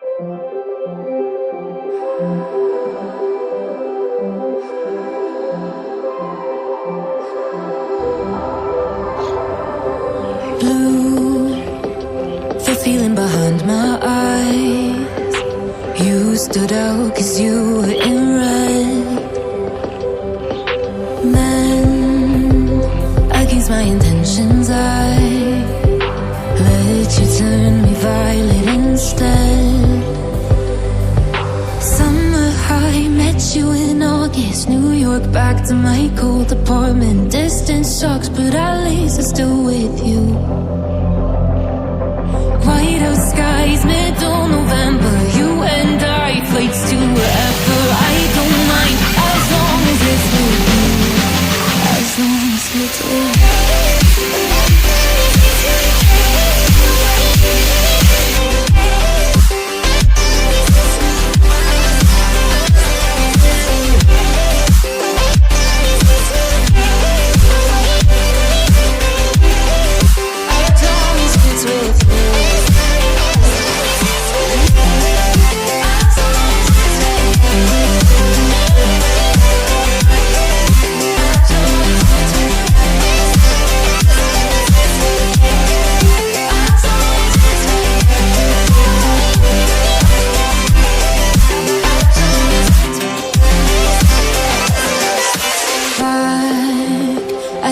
Blue, the feeling behind my eyes. You stood out 'cause you were in red. Men, against my intentions, I let you turn me violet instead. Summer high, met you in August. New York, back to my cold apartment. Distance sucks, but at least I'm still with you. White out skies, middle November. You and I, flights to wherever. I don't mind, as long as it's with you. As long as it's with you.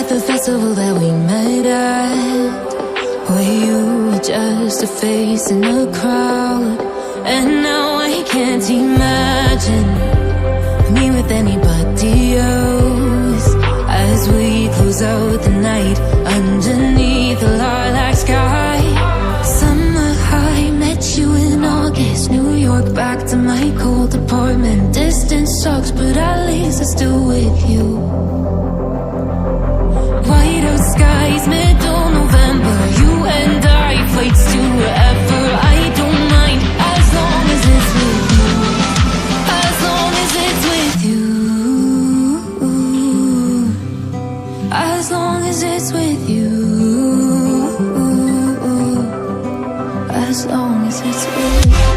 The festival that we met at, where you were just a face in a crowd. And now I can't imagine me with anybody else, as we close out the night underneath the lilac sky. Summer high, met you in August. New York, back to my cold apartment. Distance sucks, but at least I'm still with you. White out skies, middle November. You and I, flights to wherever. I don't mind, as long as it's with you. As long as it's with you. As long as it's with you. As long as it's with you.